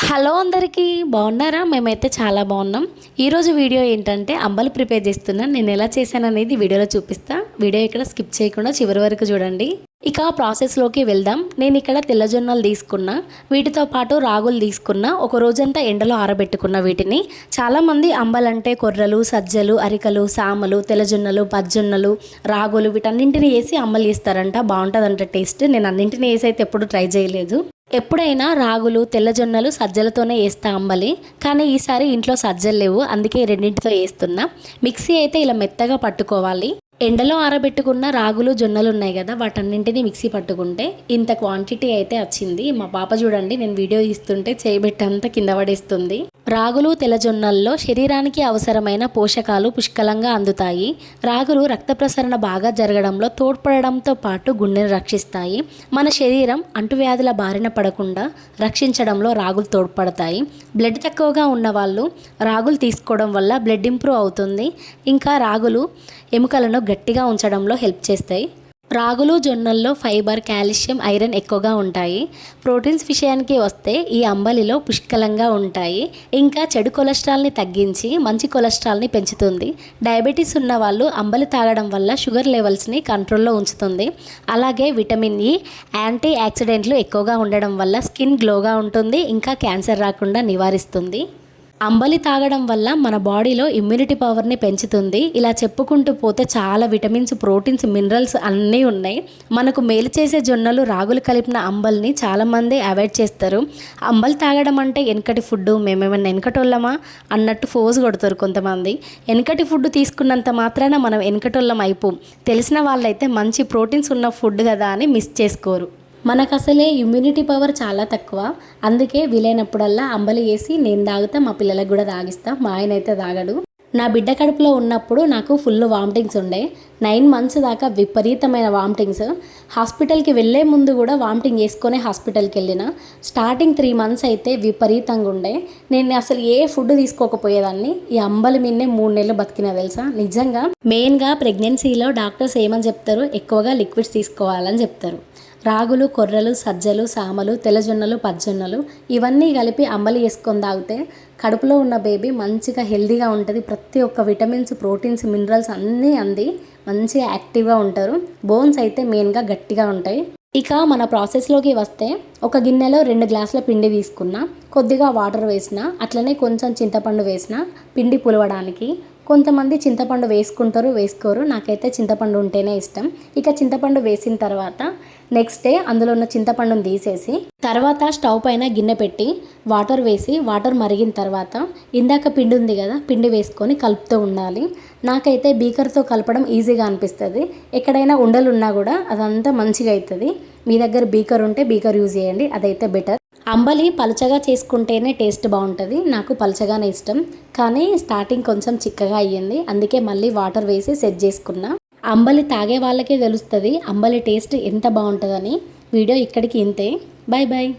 Hello అందరికీ బాగున్నారా? మేమైతే చాలా బాగున్నాం. ఈరోజు వీడియో ఏంటంటే అంబలి ప్రిపేర్ చేస్తున్నాను. నేను ఎలా చేశాను అనేది వీడియోలో చూపిస్తా. వీడియో ఇక్కడ స్కిప్ చేయకుండా చివరి వరకు చూడండి. ఇక ప్రాసెస్లోకి వెళ్దాం. నేను ఇక్కడ తెల్లజొన్నలు తీసుకున్నా, వీటితో పాటు రాగులు తీసుకున్నా. ఒక రోజంతా ఎండలో ఆరబెట్టుకున్న వీటిని. చాలామంది అంబలంటే కొర్రలు, సజ్జలు, అరికలు, సామలు, తెల్లజొన్నలు, పజ్జొన్నలు, రాగులు వీటన్నింటిని వేసి అంబలి చేస్తారంట. బాగుంటుందంట టేస్ట్. నేను అన్నింటిని వేసి అయితే ఎప్పుడు ట్రై చేయలేదు. ఎప్పుడైనా రాగులు, తెల్లజొన్నలు, సజ్జలతోనే వేస్తా అంబలి. కానీ ఈసారి ఇంట్లో సజ్జలు లేవు, అందుకే రెండింటితో వేస్తున్నా. మిక్సీ అయితే ఇలా మెత్తగా పట్టుకోవాలి. ఎండలో ఆరబెట్టుకున్న రాగులు, జొన్నలు ఉన్నాయి కదా, వాటన్నింటినీ మిక్సీ పట్టుకుంటే ఇంత క్వాంటిటీ అయితే వచ్చింది. మా పాప చూడండి, నేను వీడియో ఇస్తుంటే చేయబెట్టంతా కింద పడేస్తుంది. రాగులు, తెల్లజొన్నల్లో శరీరానికి అవసరమైన పోషకాలు పుష్కలంగా అందుతాయి. రాగులు రక్త ప్రసరణ బాగా జరగడంలో తోడ్పడడంతో పాటు గుండెను రక్షిస్తాయి. మన శరీరం అంటువ్యాధుల బారిన పడకుండా రక్షించడంలో రాగులు తోడ్పడతాయి. బ్లడ్ తక్కువగా ఉన్న వాళ్ళు రాగులు తీసుకోవడం వల్ల బ్లడ్ ఇంప్రూవ్ అవుతుంది. ఇంకా రాగులు ఎముకలను గట్టిగా ఉంచడంలో హెల్ప్ చేస్తాయి. రాగులు, జొన్నల్లో ఫైబర్, కాల్షియం, ఐరన్ ఎక్కువగా ఉంటాయి. ప్రోటీన్స్ విషయానికి వస్తే ఈ అంబలిలో పుష్కలంగా ఉంటాయి. ఇంకా చెడు కొలెస్ట్రాల్ని తగ్గించి మంచి కొలెస్ట్రాల్ని పెంచుతుంది. డయాబెటీస్ ఉన్న వాళ్ళు అంబలి తాగడం వల్ల షుగర్ లెవెల్స్ని కంట్రోల్లో ఉంచుతుంది. అలాగే విటమిన్ ఇ, యాంటీ ఆక్సిడెంట్లు ఎక్కువగా ఉండడం వల్ల స్కిన్ గ్లోగా ఉంటుంది. ఇంకా క్యాన్సర్ రాకుండా నివారిస్తుంది. అంబలి తాగడం వల్ల మన బాడీలో ఇమ్యూనిటీ పవర్ని పెంచుతుంది. ఇలా చెప్పుకుంటూ పోతే చాలా విటమిన్స్, ప్రోటీన్స్, మినరల్స్ అన్నీ ఉన్నాయి. మనకు మేలు చేసే జొన్నలు, రాగులు కలిపిన అంబల్ని చాలామంది అవాయిడ్ చేస్తారు. అంబలి తాగడం అంటే వెనకటి ఫుడ్, మేమేమన్నా వెనకటోళ్ళమా అన్నట్టు ఫోజ్ కొడతారు కొంతమంది. వెనకటి ఫుడ్ తీసుకున్నంత మాత్రాన మనం వెనకటోళ్ళం అయిపోం. తెలిసిన వాళ్ళైతే మంచి ప్రోటీన్స్ ఉన్న ఫుడ్ కదా అని మిస్ చేసుకోరు. మనకు అసలే ఇమ్యూనిటీ పవర్ చాలా తక్కువ. అందుకే వీలైనప్పుడల్లా అంబలి వేసి నేను తాగుతా, మా పిల్లలకు కూడా తాగిస్తా. మా ఆయన అయితే తాగడు. నా బిడ్డ కడుపులో ఉన్నప్పుడు నాకు ఫుల్ వామిటింగ్స్ ఉండే. 9 months దాకా విపరీతమైన వామిటింగ్స్. హాస్పిటల్కి వెళ్ళే ముందు కూడా వామిటింగ్ చేసుకొని హాస్పిటల్కి వెళ్ళిన. స్టార్టింగ్ 3 months అయితే విపరీతంగా ఉండే. నేను అసలు ఏ ఫుడ్ తీసుకోకపోయేదాన్ని. ఈ అంబలి మీన్నే 3 నెలలు బతికినా తెలుసా. నిజంగా మెయిన్గా ప్రెగ్నెన్సీలో డాక్టర్స్ ఏమని చెప్తారు, ఎక్కువగా లిక్విడ్స్ తీసుకోవాలని చెప్తారు. రాగులు, కొర్రలు, సజ్జలు, సామలు, తెల్లజొన్నలు, పజ్జొన్నలు ఇవన్నీ కలిపి అంబలి వేసుకొని తాగితే కడుపులో ఉన్న బేబీ మంచిగా హెల్దీగా ఉంటుంది. ప్రతి ఒక్క విటమిన్స్, ప్రోటీన్స్, మినరల్స్ అన్నీ అంది మంచిగా యాక్టివ్గా ఉంటారు. బోన్స్ అయితే మెయిన్గా గట్టిగా ఉంటాయి. ఇక మన ప్రాసెస్లోకి వస్తే ఒక గిన్నెలో 2 గ్లాసుల పిండి తీసుకున్నా, కొద్దిగా వాటర్ వేసిన, అట్లనే కొంచెం చింతపండు వేసిన పిండి పులవడానికి. కొంతమంది చింతపండు వేసుకుంటారు, వేసుకోరు. నాకైతే చింతపండు ఉంటేనే ఇష్టం. ఇక చింతపండు వేసిన తర్వాత నెక్స్ట్ డే అందులో ఉన్న చింతపండును తీసేసి తర్వాత స్టవ్ పైన గిన్నె పెట్టి వాటర్ వేసి, వాటర్ మరిగిన తర్వాత ఇందాక పిండి ఉంది కదా, పిండి వేసుకొని కలుపుతూ ఉండాలి. నాకైతే బీకర్తో కలపడం ఈజీగా అనిపిస్తుంది. ఎక్కడైనా ఉండలు ఉన్నా కూడా అదంతా మంచిగా అవుతుంది. మీ దగ్గర బీకర్ ఉంటే బీకర్ యూజ్ చేయండి, అదైతే బెటర్. అంబలి పలచగా చేసుకుంటేనే టేస్ట్ బాగుంటుంది. నాకు పలచగానే ఇష్టం, కానీ స్టార్టింగ్ కొంచెం చిక్కగా అయ్యింది. అందుకే మళ్ళీ వాటర్ వేసి సెట్ చేసుకున్నా. అంబలి తాగే వాళ్ళకే తెలుస్తుంది అంబలి టేస్ట్ ఎంత బాగుంటుందని. వీడియో ఇక్కడికి ఇంతే. Bye bye.